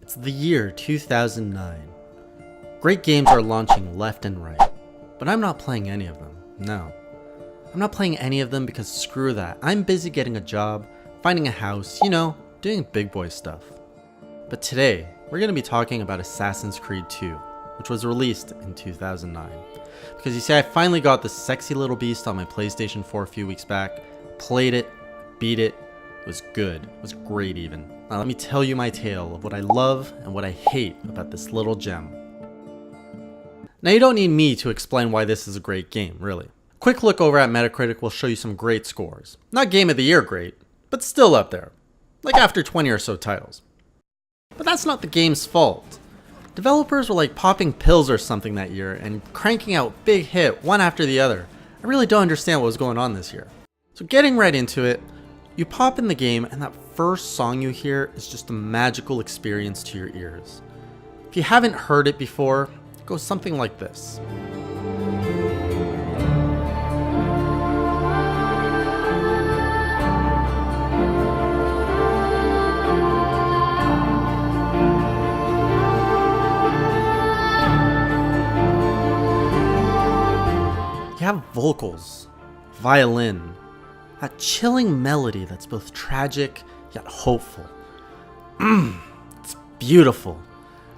It's the year 2009. Great games are launching left and right, but I'm not playing any of them. No. I'm not playing any of them because screw that. I'm busy getting a job, finding a house, doing big boy stuff. But today, we're going to be talking about Assassin's Creed 2, which was released in 2009. Because you see, I finally got this sexy little beast on my PlayStation 4 a few weeks back, played it, beat it. It was good. It was great even. Now let me tell you my tale of what I love and what I hate about this little gem. Now you don't need me to explain why this is a great game, really. A quick look over at Metacritic will show you some great scores. Not Game of the Year great, but still up there. Like after 20 or so titles. But that's not the game's fault. Developers were like popping pills or something that year and cranking out big hit one after the other. I really don't understand what was going on this year. So getting right into it, you pop in the game and that first song you hear is just a magical experience to your ears. If you haven't heard it before, it goes something like this. You have vocals, violin, that chilling melody that's both tragic yet hopeful. It's beautiful.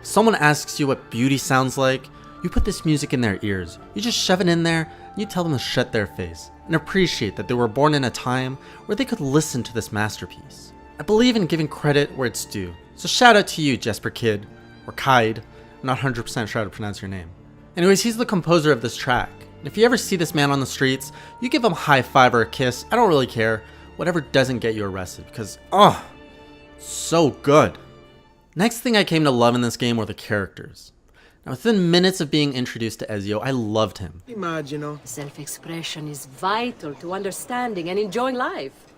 If someone asks you what beauty sounds like, you put this music in their ears. You just shove it in there and you tell them to shut their face and appreciate that they were born in a time where they could listen to this masterpiece. I believe in giving credit where it's due. So shout out to you, Jesper Kid, or Kide. I'm not 100% sure how to pronounce your name. Anyways, he's the composer of this track. If you ever see this man on the streets, you give him a high five or a kiss. I don't really care. Whatever doesn't get you arrested because, so good. Next thing I came to love in this game were the characters. Now within minutes of being introduced to Ezio, I loved him. Self-expression is vital to understanding and enjoying life.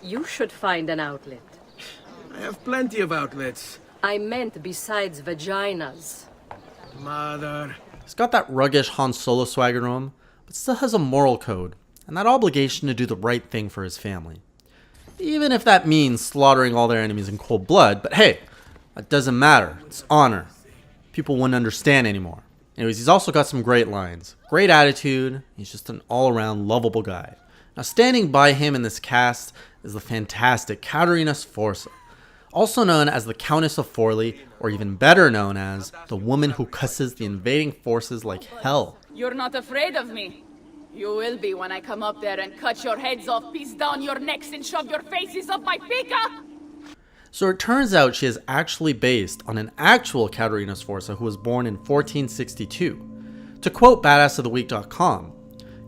You should find an outlet. I have plenty of outlets. I meant besides vaginas. Mother. He's got that ruggish Han Solo swagger to him, but still has a moral code, and that obligation to do the right thing for his family. Even if that means slaughtering all their enemies in cold blood, but hey, that doesn't matter, it's honor. People wouldn't understand anymore. Anyways, he's also got some great lines, great attitude, he's just an all-around lovable guy. Now standing by him in this cast is the fantastic Caterina Sforza, also known as the Countess of Forli, or even better known as the woman who cusses the invading forces like hell. You're not afraid of me. You will be when I come up there and cut your heads off, piece down your necks, and shove your faces up my pica! So it turns out she is actually based on an actual Caterina Sforza who was born in 1462. To quote badassoftheweek.com,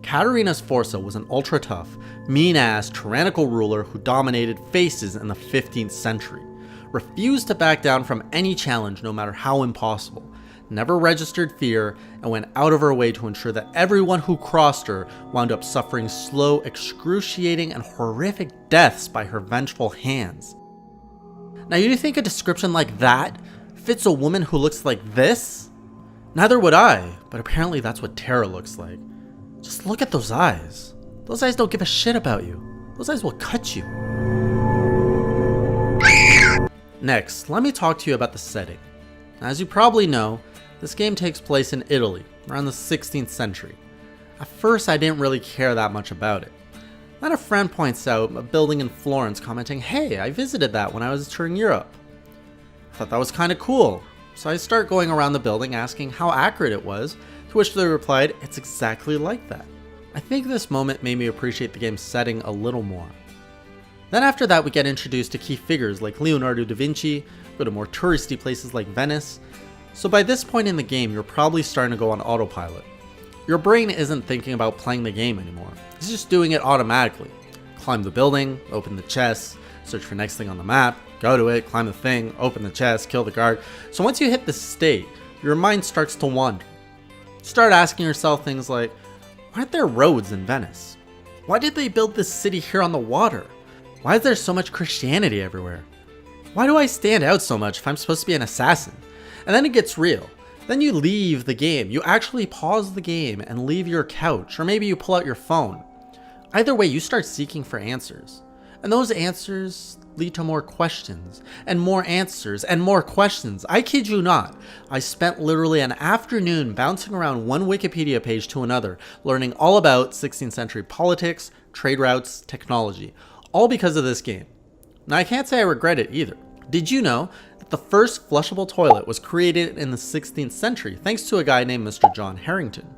Caterina Sforza was an ultra-tough, mean-ass, tyrannical ruler who dominated faces in the 15th century. Refused to back down from any challenge no matter how impossible, never registered fear, and went out of her way to ensure that everyone who crossed her wound up suffering slow, excruciating, and horrific deaths by her vengeful hands. Now you think a description like that fits a woman who looks like this? Neither would I, but apparently that's what Terra looks like. Just look at those eyes. Those eyes don't give a shit about you. Those eyes will cut you. Next, let me talk to you about the setting. As you probably know, this game takes place in Italy, around the 16th century. At first, I didn't really care that much about it. Then a friend points out a building in Florence commenting, "Hey, I visited that when I was touring Europe." I thought that was kind of cool, so I start going around the building asking how accurate it was, to which they replied, "It's exactly like that." I think this moment made me appreciate the game's setting a little more. Then after that we get introduced to key figures like Leonardo da Vinci, go to more touristy places like Venice. So by this point in the game you're probably starting to go on autopilot. Your brain isn't thinking about playing the game anymore, it's just doing it automatically. Climb the building, open the chest, search for next thing on the map, go to it, climb the thing, open the chest, kill the guard. So once you hit this state, your mind starts to wander. Start asking yourself things like, why aren't there roads in Venice? Why did they build this city here on the water? Why is there so much Christianity everywhere? Why do I stand out so much if I'm supposed to be an assassin? And then it gets real. Then you leave the game. You actually pause the game and leave your couch, or maybe you pull out your phone. Either way, you start seeking for answers. And those answers, lead to more questions, and more answers, and more questions. I kid you not. I spent literally an afternoon bouncing around one Wikipedia page to another, learning all about 16th century politics, trade routes, technology, all because of this game. Now, I can't say I regret it either. Did you know that the first flushable toilet was created in the 16th century thanks to a guy named Mr. John Harrington?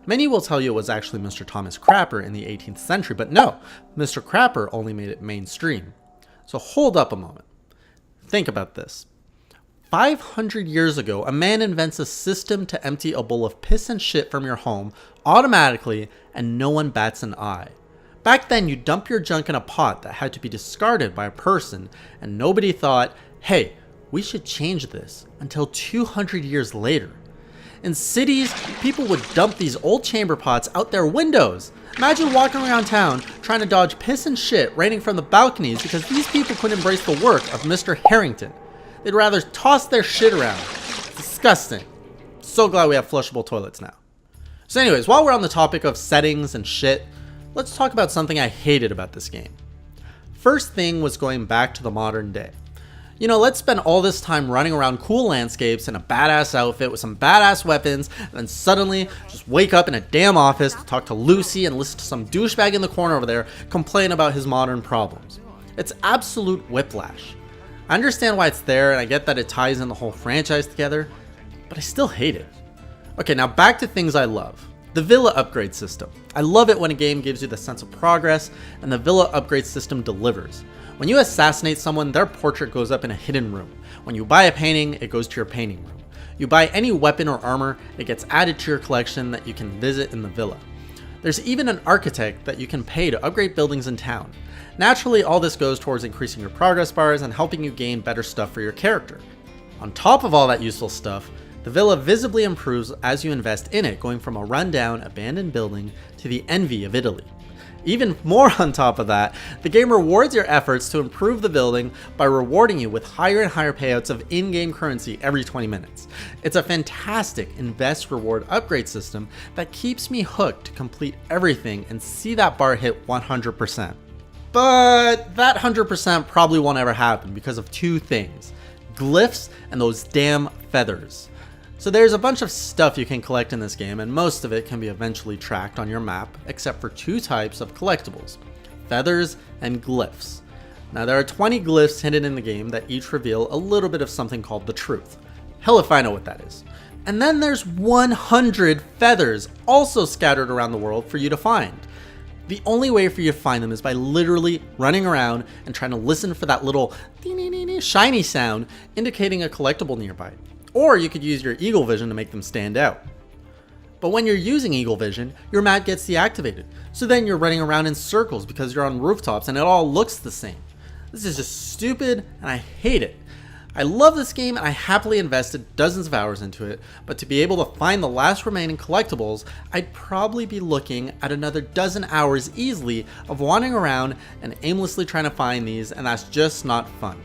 Many will tell you it was actually Mr. Thomas Crapper in the 18th century, but no, Mr. Crapper only made it mainstream. So hold up a moment. Think about this. 500 years ago, a man invents a system to empty a bowl of piss and shit from your home automatically, and no one bats an eye. Back then, you dump your junk in a pot that had to be discarded by a person, and nobody thought, hey, we should change this, until 200 years later. In cities, people would dump these old chamber pots out their windows. Imagine walking around town trying to dodge piss and shit raining from the balconies because these people couldn't embrace the work of Mr. Harrington. They'd rather toss their shit around. It's disgusting. So glad we have flushable toilets now. So anyways, while we're on the topic of settings and shit, let's talk about something I hated about this game. First thing was going back to the modern day. You know, let's spend all this time running around cool landscapes in a badass outfit with some badass weapons, and then suddenly just wake up in a damn office to talk to Lucy and listen to some douchebag in the corner over there complain about his modern problems. It's absolute whiplash. I understand why it's there, and I get that it ties in the whole franchise together, but I still hate it. Okay, now back to things I love. The villa upgrade system. I love it when a game gives you the sense of progress, and the villa upgrade system delivers. When you assassinate someone, their portrait goes up in a hidden room. When you buy a painting, it goes to your painting room. You buy any weapon or armor, it gets added to your collection that you can visit in the villa. There's even an architect that you can pay to upgrade buildings in town. Naturally, all this goes towards increasing your progress bars and helping you gain better stuff for your character. On top of all that useful stuff, the villa visibly improves as you invest in it, going from a rundown, abandoned building to the envy of Italy. Even more on top of that, the game rewards your efforts to improve the building by rewarding you with higher and higher payouts of in-game currency every 20 minutes. It's a fantastic invest reward upgrade system that keeps me hooked to complete everything and see that bar hit 100%. But that 100% probably won't ever happen because of two things: glyphs and those damn feathers. So there's a bunch of stuff you can collect in this game, and most of it can be eventually tracked on your map, except for two types of collectibles: feathers and glyphs. Now there are 20 glyphs hidden in the game that each reveal a little bit of something called the truth. Hell if I know what that is. And then there's 100 feathers also scattered around the world for you to find. The only way for you to find them is by literally running around and trying to listen for that little shiny sound indicating a collectible nearby. Or you could use your eagle vision to make them stand out. But when you're using eagle vision, your map gets deactivated. So then you're running around in circles because you're on rooftops and it all looks the same. This is just stupid and I hate it. I love this game and I happily invested dozens of hours into it, but to be able to find the last remaining collectibles, I'd probably be looking at another dozen hours easily of wandering around and aimlessly trying to find these, and that's just not fun.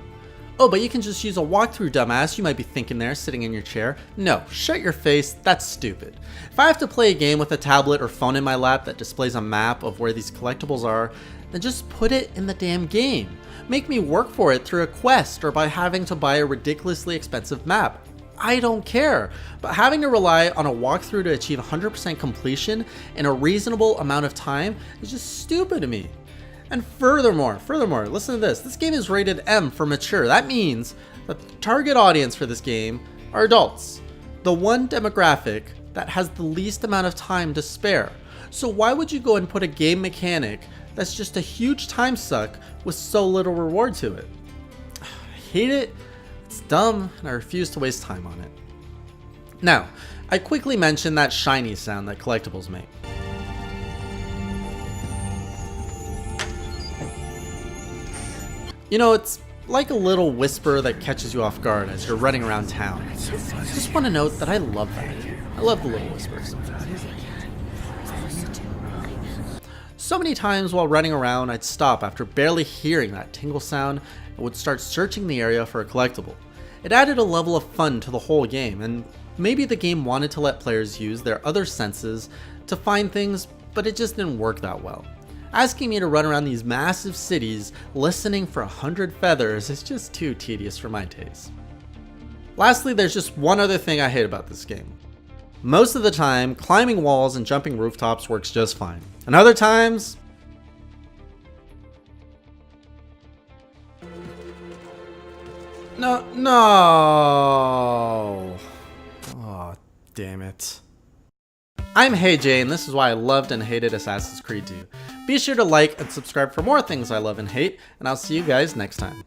Oh, but you can just use a walkthrough, dumbass, you might be thinking there, sitting in your chair. No, shut your face, that's stupid. If I have to play a game with a tablet or phone in my lap that displays a map of where these collectibles are, then just put it in the damn game. Make me work for it through a quest or by having to buy a ridiculously expensive map. I don't care, but having to rely on a walkthrough to achieve 100% completion in a reasonable amount of time is just stupid to me. And furthermore, listen to this. This game is rated M for mature. That means that the target audience for this game are adults. The one demographic that has the least amount of time to spare. So why would you go and put a game mechanic that's just a huge time suck with so little reward to it? I hate it, it's dumb, and I refuse to waste time on it. Now, I quickly mentioned that shiny sound that collectibles make. You know, it's like a little whisper that catches you off guard as you're running around town. I just want to note that I love that. I love the little whispers. So many times while running around, I'd stop after barely hearing that tingle sound and would start searching the area for a collectible. It added a level of fun to the whole game, and maybe the game wanted to let players use their other senses to find things, but it just didn't work that well. Asking me to run around these massive cities listening for 100 feathers is just too tedious for my taste. Lastly, there's just one other thing I hate about this game. Most of the time, climbing walls and jumping rooftops works just fine. And other times, no. Oh, damn it. I'm HeyJay, and this is why I loved and hated Assassin's Creed 2. Be sure to like and subscribe for more things I love and hate, and I'll see you guys next time.